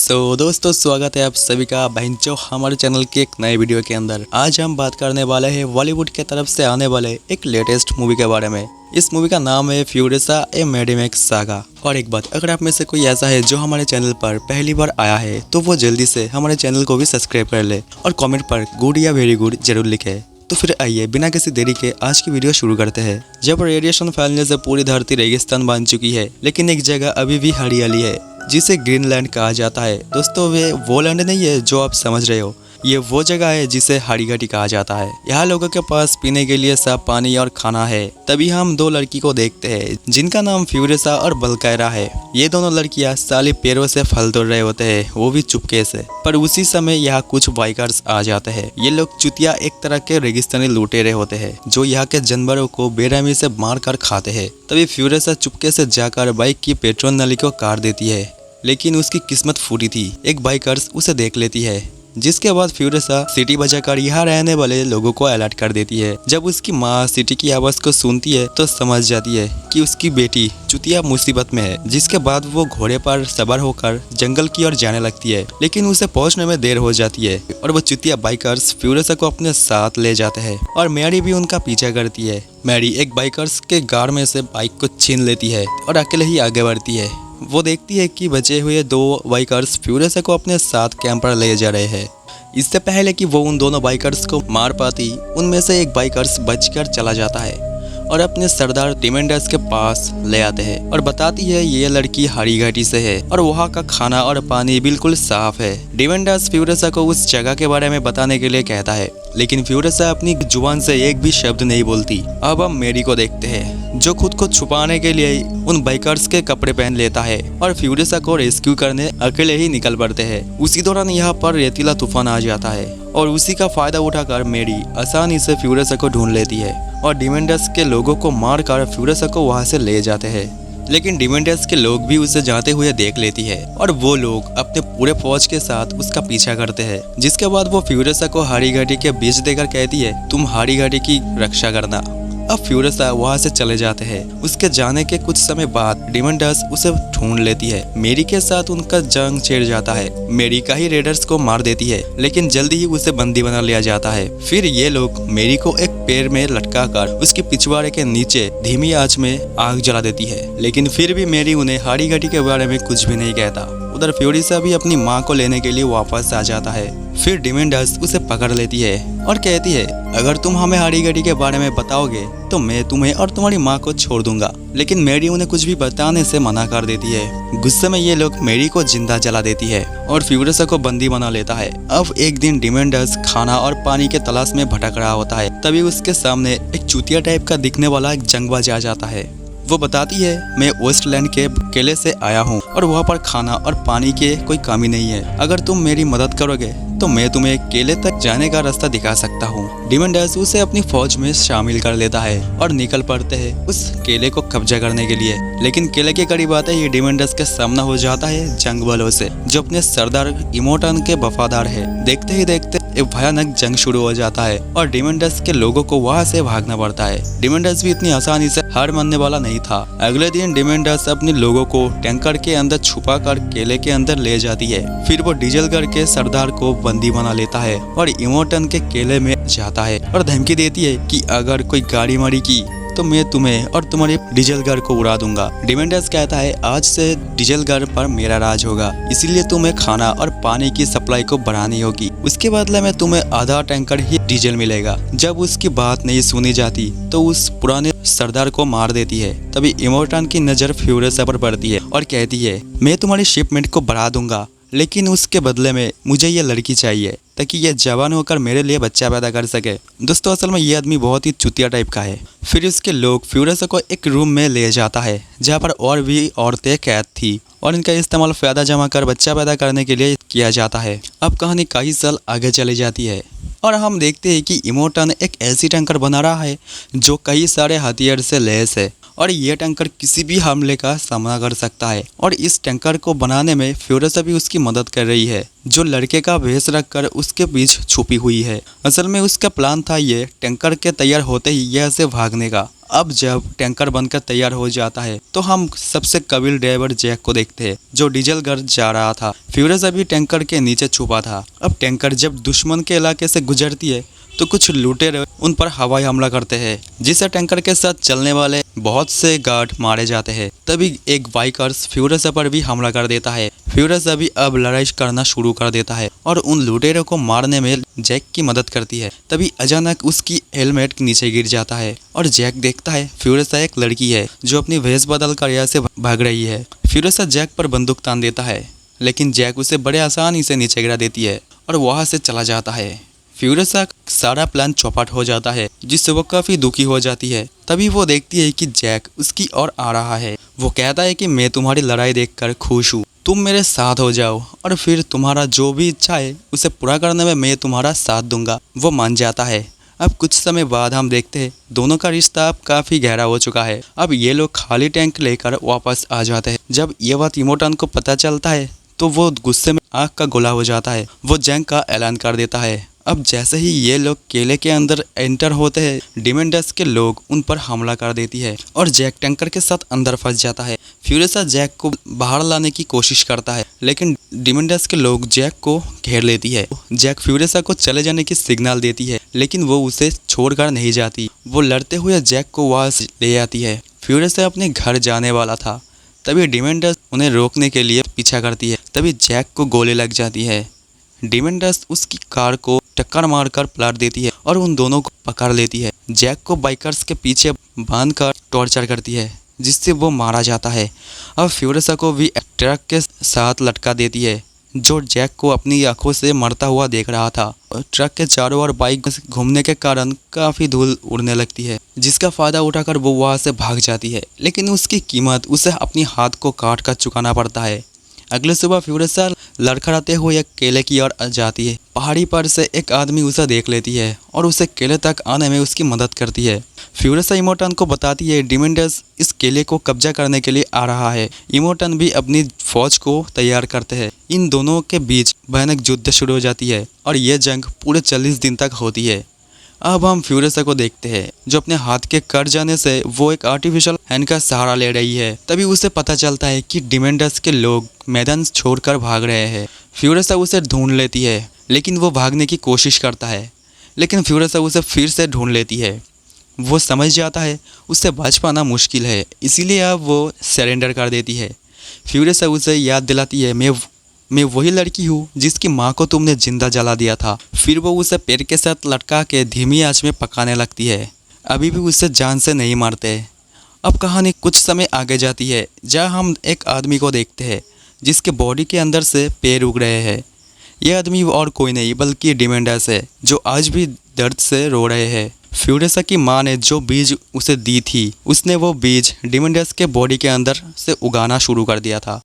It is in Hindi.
दोस्तों स्वागत है आप सभी का बहनचो हमारे चैनल के एक नए वीडियो के अंदर। आज हम बात करने वाले हैं बॉलीवुड के तरफ से आने वाले एक लेटेस्ट मूवी के बारे में। इस मूवी का नाम है Furiosa a mad max saga. और एक बात, अगर आप में से कोई ऐसा है जो हमारे चैनल पर पहली बार आया है तो वो जल्दी से हमारे चैनल को भी सब्सक्राइब कर ले और कॉमेंट पर गुड या वेरी गुड जरूर लिखे। तो फिर आइए बिना किसी देरी के आज की वीडियो शुरू करते हैं। जब रेडिएशन फैलने से पूरी धरती रेगिस्तान बन चुकी है, लेकिन एक जगह अभी भी हरियाली है जिसे ग्रीनलैंड कहा जाता है। दोस्तों वे वो लैंड नहीं है जो आप समझ रहे हो, ये वो जगह है जिसे हाड़ीघाटी कहा जाता है। यहाँ लोगों के पास पीने के लिए साफ पानी और खाना है। तभी हम दो लड़की को देखते हैं जिनका नाम फ्यूरियोसा और बलकायरा है। ये दोनों लड़कियां साले पेड़ों से फल तोड़ रहे होते हैं, वो भी चुपके से। पर उसी समय यहाँ कुछ बाइकर्स आ जाते हैं। ये लोग चुतिया एक तरह के रेगिस्तानी लुटेरे होते हैं जो यहाँ के जानवरों को बेरहमी से मार कर खाते हैं। तभी फ्यूरियोसा चुपके से जाकर बाइक की पेट्रोल नली को काट देती है, लेकिन उसकी किस्मत फूटी थी। एक बाइकर्स उसे देख लेती है, जिसके बाद फ्यूरियोसा सिटी बजाकर यहाँ रहने वाले लोगों को अलर्ट कर देती है। जब उसकी माँ सिटी की आवाज को सुनती है तो समझ जाती है कि उसकी बेटी चुतिया मुसीबत में है। जिसके बाद वो घोड़े पर सवार होकर जंगल की ओर जाने लगती है, लेकिन उसे पहुंचने में देर हो जाती है और वो चुतिया बाइकर्स फ्यूरियोसा को अपने साथ ले जाते हैं और मैरी भी उनका पीछा करती है। मैरी एक बाइकर्स के गाड़ में से बाइक को छीन लेती है और अकेले ही आगे बढ़ती है। वो देखती है कि बचे हुए दो बाइकर्स फ्यूरियोसा को अपने साथ कैंप पर ले जा रहे हैं। इससे पहले कि वो उन दोनों बाइकर्स को मार पाती, उनमें से एक बाइकर्स बचकर चला जाता है और अपने सरदार डिमेंडर्स के पास ले आते हैं और बताती है ये लड़की हाड़ीघाटी से है और वहाँ का खाना और पानी बिल्कुल साफ है। डिमेंडर्स फ्यूरियोसा को उस जगह के बारे में बताने के लिए कहता है, लेकिन फ्यूरियोसा अपनी जुबान से एक भी शब्द नहीं बोलती। अब हम मैरी को देखते हैं जो खुद को छुपाने के लिए उन बाइकर्स के कपड़े पहन लेता है और फ्यूरियोसा को रेस्क्यू करने अकेले ही निकल पड़ते हैं। उसी दौरान यहाँ पर रेतीला तूफान आ जाता है और उसी का फायदा उठाकर मैरी आसानी से फ्यूरियोसा को ढूंढ लेती है और डिमेंडर्स के लोगों को मारकर फ्यूरियोसा को वहां से ले जाते हैं। लेकिन डिमेंडर्स के लोग भी उसे जाते हुए देख लेती है और वो लोग अपने पूरे फौज के साथ उसका पीछा करते हैं। जिसके बाद वो फ्यूरियोसा को हाड़ीघाटी के बीच देकर कहती है, तुम हाड़ीघाटी की रक्षा करना। अब फ्यूरियोसा वहां से चले जाते हैं। उसके जाने के कुछ समय बाद डिमेंडर्स उसे ढूंढ लेती है। मैरी के साथ उनका जंग छिड़ जाता है। मैरी का ही रेडर्स को मार देती है, लेकिन जल्दी ही उसे बंदी बना लिया जाता है। फिर ये लोग मैरी को एक पेड़ में लटकाकर उसके पिछवाड़े के नीचे धीमी आंच में आग जला देती है। लेकिन फिर भी मैरी उन्हें हाड़ीघाटी के बारे में कुछ भी नहीं कहता। उधर फ्यूरियोसा भी अपनी माँ को लेने के लिए वापस आ जाता है। फिर डिमेंडर्स उसे पकड़ लेती है और कहती है, अगर तुम हमें हाड़ीघाटी के बारे में बताओगे तो मैं तुम्हें और तुम्हारी माँ को छोड़ दूंगा। लेकिन मैरी उन्हें कुछ भी बताने से मना कर देती है। गुस्से में ये लोग मैरी को जिंदा जला देती है और फ्यूरियोसा को बंदी बना लेता है। अब एक दिन डिमेंडर्स खाना और पानी के तलाश में भटक रहा होता है। तभी उसके सामने एक चूतिया टाइप का दिखने वाला एक जंगबाज आ जाता है। वो बताती है, मैं वेस्टलैंड के किले से आया हूँ और वहाँ पर खाना और पानी की कोई कमी नहीं है। अगर तुम मेरी मदद करोगे तो मैं तुम्हें किले तक जाने का रास्ता दिखा सकता हूँ। डिमेंडर्स उसे अपनी फौज में शामिल कर लेता है और निकल पड़ते हैं उस किले को कब्जा करने के लिए। लेकिन किले के करीब आते ही डिमेंडर्स के सामना हो जाता है जंगबलों से, जो अपने सरदार इमोटन के वफादार है। देखते ही देखते एक भयानक जंग शुरू हो जाता है और डिमेंडर्स के लोगों को वहां से भागना पड़ता है। डिमेंडर्स भी इतनी आसानी से हार मानने वाला नहीं था। अगले दिन डिमेंडर्स अपने लोगों को टैंकर के अंदर छुपा कर किले के अंदर ले जाती है। फिर वो डीजलगढ़ के सरदार को बंदी बना लेता है और इमोटन के किले में जाता है और धमकी देती है कि अगर कोई गाड़ी मारी की तो मैं तुम्हें और तुम्हारे डीजलगढ़ को उड़ा दूंगा। डिमेंडर्स कहता है, आज से डीजलगढ़ पर मेरा राज होगा, इसीलिए तुम्हें खाना और पानी की सप्लाई को बढ़ानी होगी। उसके बदले में तुम्हें आधा टैंकर ही डीजल मिलेगा। जब उसकी बात नहीं सुनी जाती तो उस पुराने सरदार को मार देती है। तभी इमोटन की नजर फ्यूरियोसा पर पड़ती है और कहती है, मैं तुम्हारी शिपमेंट को बढ़ा दूंगा, लेकिन उसके बदले में मुझे ये लड़की चाहिए ताकि ये जवान होकर मेरे लिए बच्चा पैदा कर सके। दोस्तों असल में ये आदमी बहुत ही चुतिया टाइप का है। फिर उसके लोग फ्यूरियोसा को एक रूम में ले जाता है जहाँ पर और भी औरतें कैद थी और इनका इस्तेमाल फायदा जमा कर बच्चा पैदा करने के लिए किया जाता है। अब कहानी कई साल आगे चली जाती है और हम देखते हैं कि इमोटन एक ऐसी टैंकर बना रहा है जो कई सारे हथियार से लैस है और ये टैंकर किसी भी हमले का सामना कर सकता है। और इस टैंकर को बनाने में फ्यूरियोसा भी उसकी मदद कर रही है, जो लड़के का भेष रखकर उसके बीच छुपी हुई है। असल में उसका प्लान था ये टैंकर के तैयार होते ही यह से भागने का। अब जब टैंकर बनकर तैयार हो जाता है तो हम सबसे कबील ड्राइवर जैक को देखते हैं जो डीजल घर जा रहा था। फ्यूरियसा भी टैंकर के नीचे छुपा था। अब टैंकर जब दुश्मन के इलाके से गुजरती है तो कुछ लुटेरे उन पर हवाई हमला करते हैं, जिससे टैंकर के साथ चलने वाले बहुत से गार्ड मारे जाते हैं। तभी एक बाइकर्स फ्यूरियसा पर भी हमला कर देता है। फ्यूरियसा भी अब लड़ाई करना शुरू कर देता है और उन लुटेरों को मारने में जैक की मदद करती है। तभी अचानक उसकी हेलमेट नीचे गिर जाता है और जैक देखता है फ्यूरियसा एक लड़की है जो अपनी भेष बदल कर यहाँ से भाग रही है। फ्यूरियसा जैक पर बंदूक तान देता है, लेकिन जैक उसे बड़े आसानी से नीचे गिरा देती है और वहाँ से चला जाता है। फ्यूरियसा सारा प्लान चौपट हो जाता है, जिससे वो काफ़ी दुखी हो जाती है। तभी वो देखती है कि जैक उसकी ओर आ रहा है। वो कहता है कि मैं तुम्हारी लड़ाई देखकर खुश हूँ, तुम मेरे साथ हो जाओ और फिर तुम्हारा जो भी इच्छा है उसे पूरा करने में मैं तुम्हारा साथ दूंगा। वो मान जाता है। अब कुछ समय बाद हम देखते हैं दोनों का रिश्ता अब काफ़ी गहरा हो चुका है। अब ये लोग खाली टैंक लेकर वापस आ जाते हैं। जब ये बात इमोटन को पता चलता है तो वो गुस्से में आग का गोला हो जाता है। वो जंग का ऐलान कर देता है। अब जैसे ही ये लोग केले के अंदर एंटर होते हैं, डिमेंडस के लोग उन पर हमला कर देती है और जैक टैंकर के साथ अंदर फंस जाता है। फ्यूरियसा जैक को बाहर लाने की कोशिश करता है, लेकिन डिमेंडस के लोग जैक को घेर लेती है। जैक फ्यूरियसा को चले जाने की सिग्नल देती है, लेकिन वो उसे छोड़कर नहीं जाती। वो लड़ते हुए जैक को वहां से ले आती है। फ्यूरियसा अपने घर जाने वाला था, तभी डिमेंडस उन्हें रोकने के लिए पीछा करती है। तभी जैक को गोली लग जाती है। डिमेंडस उसकी कार को टक्कर मारकर पलट देती है और उन दोनों को पकड़ लेती है। जैक को बाइकर्स के पीछे बांधकर टॉर्चर करती है, जिससे वो मारा जाता है। अब फ्यूरियसा को भी एक ट्रक के साथ लटका देती है, जो जैक को अपनी आंखों से मरता हुआ देख रहा था। ट्रक के चारों ओर बाइक घूमने के कारण काफ़ी धूल उड़ने लगती है, जिसका फायदा उठाकर वो वहाँ से भाग जाती है, लेकिन उसकी कीमत उसे अपनी हाथ को काट कर चुकाना पड़ता है। अगले सुबह फ्यूरियसा लड़खड़ाते हुए एक केले की ओर जाती है। पहाड़ी पर से एक आदमी उसे देख लेती है और उसे केले तक आने में उसकी मदद करती है। फ्यूरियसा इमोटन को बताती है डिमेंडस इस केले को कब्जा करने के लिए आ रहा है। इमोटन भी अपनी फौज को तैयार करते हैं। इन दोनों के बीच भयानक युद्ध शुरू हो जाती है और यह जंग पूरे 40 दिन तक होती है। अब हम फ्यूरियसा को देखते हैं जो अपने हाथ के कट जाने से वो एक आर्टिफिशियल हैंड का सहारा ले रही है। तभी उसे पता चलता है कि डिमेंडस के लोग मैदान छोड़कर भाग रहे हैं। फ्यूरियसा उसे ढूंढ लेती है, लेकिन वो भागने की कोशिश करता है, लेकिन फ्यूरियसा उसे फिर से ढूंढ लेती है। वो समझ जाता है उससे बच पाना मुश्किल है, इसीलिए अब वो सरेंडर कर देती है। फ्यूरियसा उसे याद दिलाती है मैं वही लड़की हूँ जिसकी माँ को तुमने जिंदा जला दिया था। फिर वो उसे पेड़ के साथ लटका के धीमी आंच में पकाने लगती है। अभी भी उसे जान से नहीं मारते। अब कहानी कुछ समय आगे जाती है, जहाँ हम एक आदमी को देखते हैं जिसके बॉडी के अंदर से पैर उग रहे हैं। यह आदमी और कोई नहीं बल्कि डिमेंडस है, जो आज भी दर्द से रो रहे हैं। फ्यूरियसा की माँ ने जो बीज उसे दी थी, उसने वो बीज डिमेंडस के बॉडी के अंदर से उगाना शुरू कर दिया था।